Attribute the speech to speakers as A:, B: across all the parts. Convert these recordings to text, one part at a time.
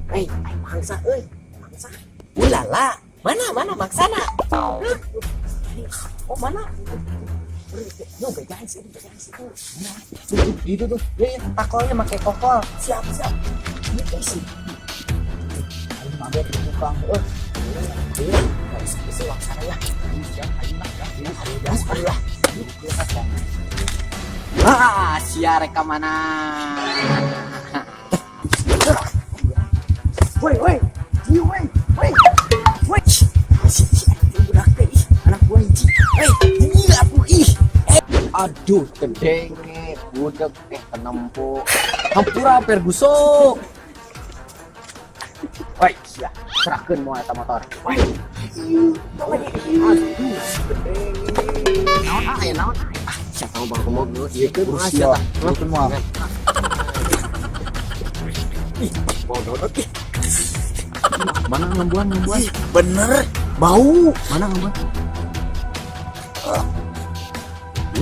A: Mangsa, mangsa. Ulala, mana maksana? Oh mana? Yo bejalan sih. Itu tuh, ya takolnya pakai kokol. Siap. Ini sih. Ayo mampir ke tukang. Isi waksana ya. Siap, ayo mah ya. Ayo lah. Sia rekamana. Woi. Anak gua ini. Gila aku ih. Aduh, kedenge, budek kenempo. Hampura pergusuk. Woi, sia, serahkeun moal eta motor. Woi. Aduh, kedenge. Naon? Siapa tahu bang mobil ieu ke sia tah. Serahkeun moal. Ih, bodoh ih. Mana ngembuan? Bener, bau. Mana ngembuan?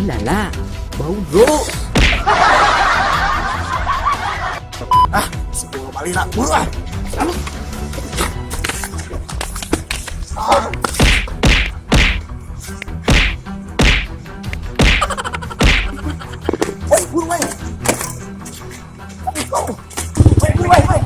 A: Lala, bau bro. Sepuluh kali nak buruan. Woi, buruan. Woi.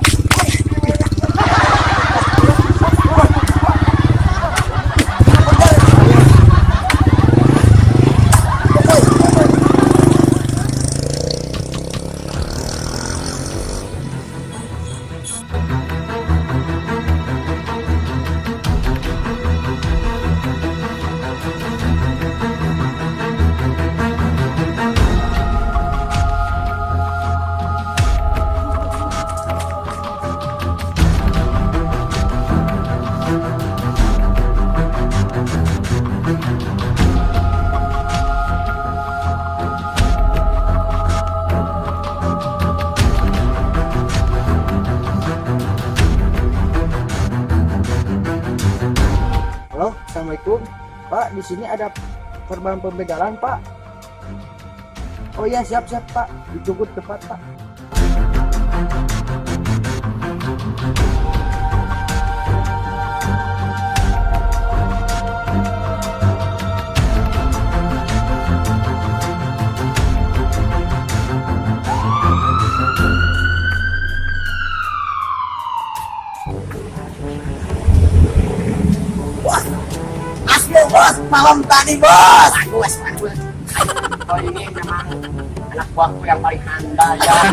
A: Halo, assalamualaikum, Pak. Di sini ada korban pembegalan, Pak. Oh iya, siap Pak. Ditunggu tepat, Pak. Bos, malam tadi bos. Bagus. Oh ini memang anak buahku yang paling handal ya.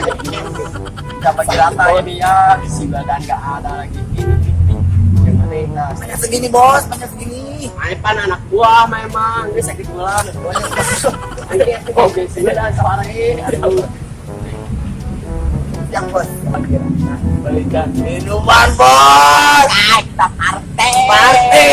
A: Dapat jelata ini ya. Isi badan gak ada lagi. Yang penting banyak segini bos, Maepan anak buah memang. Ini sakit gula. Oke, sudah sore. Aduh. Yang bos, belikan minuman bos. Kita party.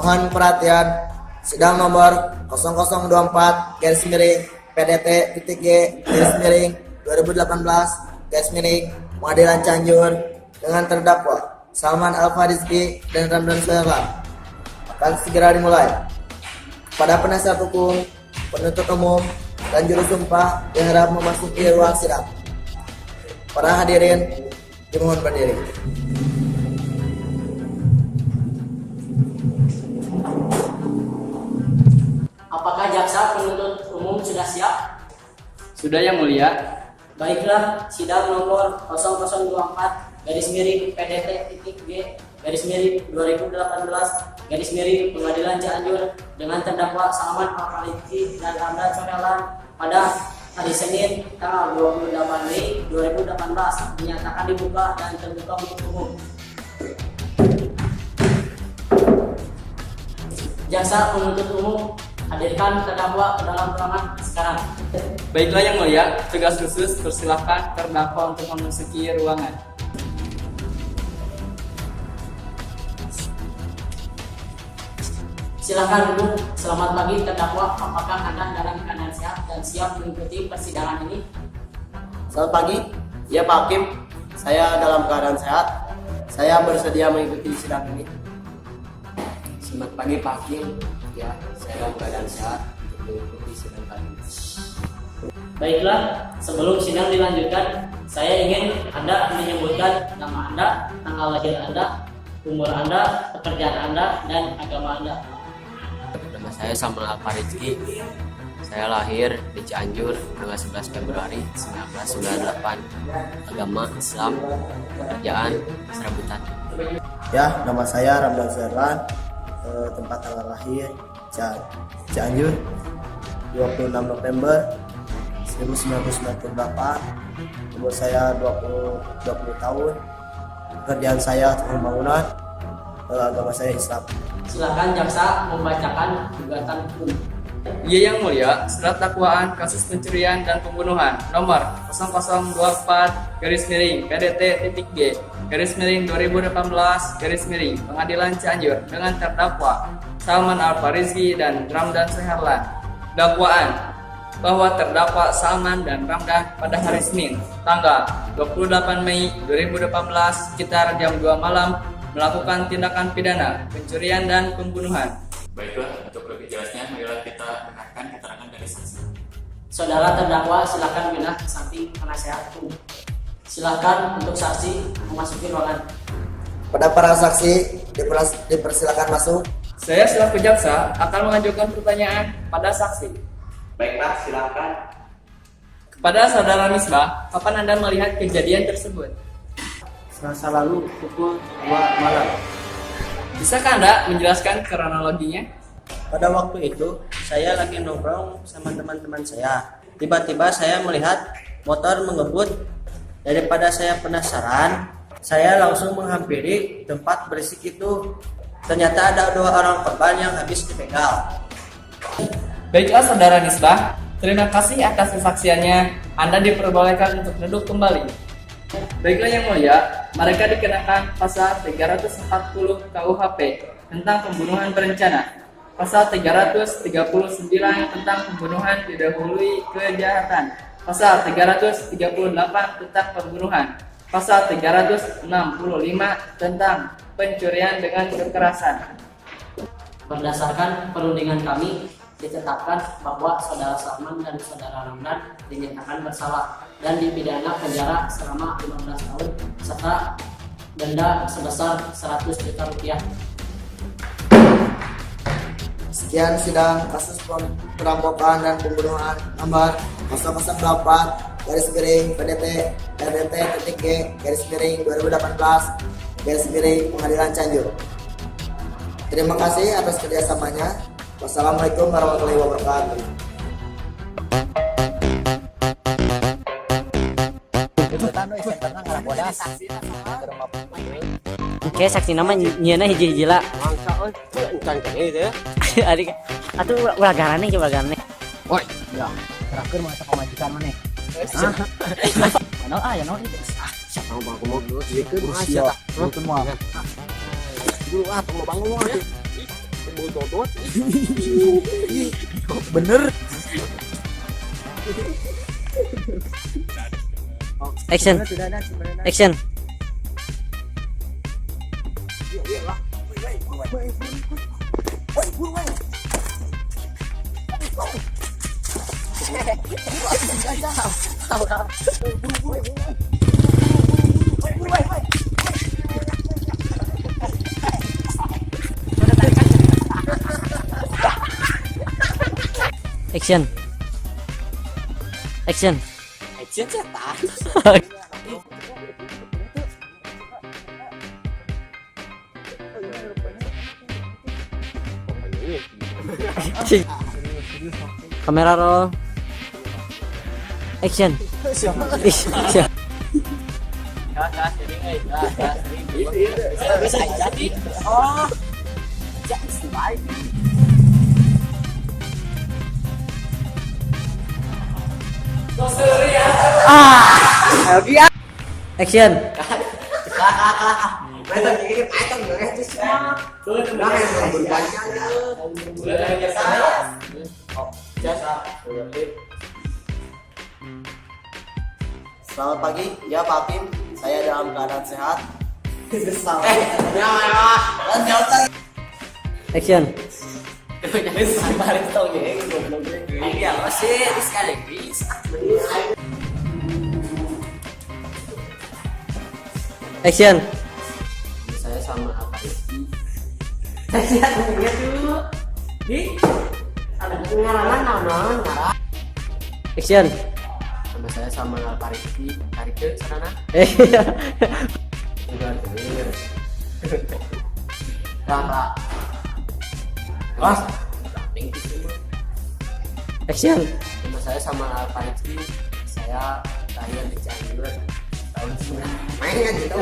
A: Mohon perhatian, sidang nomor 0024 garis miring PDT.G garis miring 2018 Pengadilan Cianjur dengan terdakwa Salman Alfa Rizky dan Ramdan Suherlan akan segera dimulai. Pada penasihat hukum, penuntut umum, dan juru sumpah diharap memasuki ruang sidang. Para hadirin dimohon berdiri.
B: Apakah jaksa penuntut umum sudah siap?
C: Sudah yang mulia.
B: Baiklah, sidang nomor 0024 garis miring PDT.G garis miring 2018 garis miring Pengadilan Cianjur dengan terdakwa Salman Alfa Rizky dan Ramdan Suherlan pada hari Senin tanggal 28 Mei 2018 dinyatakan dibuka dan terbuka untuk umum. Jaksa penuntut umum hadirkan terdakwa ke dalam ruangan sekarang.
C: Baiklah Yang Mulia, tugas khusus persilahkan terdakwa untuk memasuki ruangan.
B: Silakan duduk. Selamat pagi terdakwa. Apakah Anda dalam keadaan sehat dan siap mengikuti persidangan ini?
A: Selamat pagi. Ya Pak Hakim, saya dalam keadaan sehat. Saya bersedia mengikuti sidang ini. Selamat pagi Pak Hakim. Ya, saya dalam keadaan sehat untuk mengikuti sidang kali ini.
B: Baiklah, sebelum sidang dilanjutkan, saya ingin Anda menyebutkan nama Anda, tanggal lahir Anda, umur Anda, pekerjaan Anda, dan agama Anda.
D: Nama saya Samuel Alfarizki. Saya lahir di Cianjur tanggal 11 Februari 1998. Agama Islam, pekerjaan serabutan.
A: Ya, nama saya Ramdan Zerlan. Tempat tanggal lahir Cianjur 26 November 1998. Umur saya 20 tahun. Pekerjaan saya pembangunan. Agama saya Islam.
B: Silakan jaksa membacakan gugatan hukum.
C: Ya Yang Mulia, surat dakwaan kasus pencurian dan pembunuhan nomor 0024-PDT.G/2018 Pengadilan Cianjur dengan terdakwa Salman Alfarizki dan Ramdan Seherlan. Dakwaan bahwa terdakwa Salman dan Ramdan pada hari Senin tanggal 28 Mei 2018 sekitar jam 2 malam melakukan tindakan pidana pencurian dan pembunuhan.
E: Baiklah, untuk lebih jelasnya, marilah kita dengarkan keterangan dari saksi.
B: Saudara terdakwa, silakan pindah ke samping penasehat hukum. Silakan untuk saksi memasuki ruangan.
A: Pada para saksi dipersilakan masuk.
C: Saya selaku jaksa akan mengajukan pertanyaan pada saksi.
E: Baiklah, silakan.
C: Kepada saudara Misbah, kapan Anda melihat kejadian tersebut?
A: Selasa lalu pukul 2 malam.
C: Bisakah Anda menjelaskan kronologinya?
A: Pada waktu itu, saya lagi nongkrong sama teman-teman saya. Tiba-tiba saya melihat motor mengebut. Daripada saya penasaran, saya langsung menghampiri tempat berisik itu. Ternyata ada 2 orang korban yang habis dibegal.
C: Baiklah saudara Misbah, terima kasih atas kesaksiannya. Anda diperbolehkan untuk duduk kembali. Baiklah Yang Mulia, mereka dikenakan pasal 340 KUHP tentang pembunuhan berencana, pasal 339 tentang pembunuhan didahului kejahatan, pasal 338 tentang pembunuhan, pasal 365 tentang pencurian dengan kekerasan.
B: Berdasarkan perundingan kami, ditetapkan bahwa saudara Salman dan saudara Ramdan dinyatakan bersalah dan dipidana penjara selama 15 tahun serta denda sebesar 100 juta rupiah.
A: Sekian sidang kasus perampokan dan pembunuhan nomor 008-PDT.G/2018 Pengadilan Cianjur. Terima kasih atas kerjasamanya. Wassalamualaikum warahmatullahi wabarakatuh.
B: Oke, saksi nama nyeuna hiji-hiji lah. Adik, atuh ulah garane ke garane.
A: Woi, ya, terakhir masa pemajikan mana?
B: Ano ya no itu.
A: Siapa mau aku mau dulu? Siapa? Itu mah. Dulu tunggu bangun lu. Bener.
B: Action. Action. Action. Action.
A: Action cetak.
B: Kamera roll. Action. Ih, siap.
A: Gas, jadi gas. Bisa jadi. Oh. Jadi sebaik.
B: Action.
A: Selamat pagi, ya Pak Hakim. Saya dalam keadaan sehat.
B: Action. Action.
D: Saya sama Pak Rizky.
B: Action.
D: Nama saya sama Pak Rizky. Tarik ke sana. Udah dengar.
A: Kakak.
B: Action.
D: Nama saya sama Pak Rizky. Saya lahir di Cianjur tahun 19.
A: Mainnya gitu.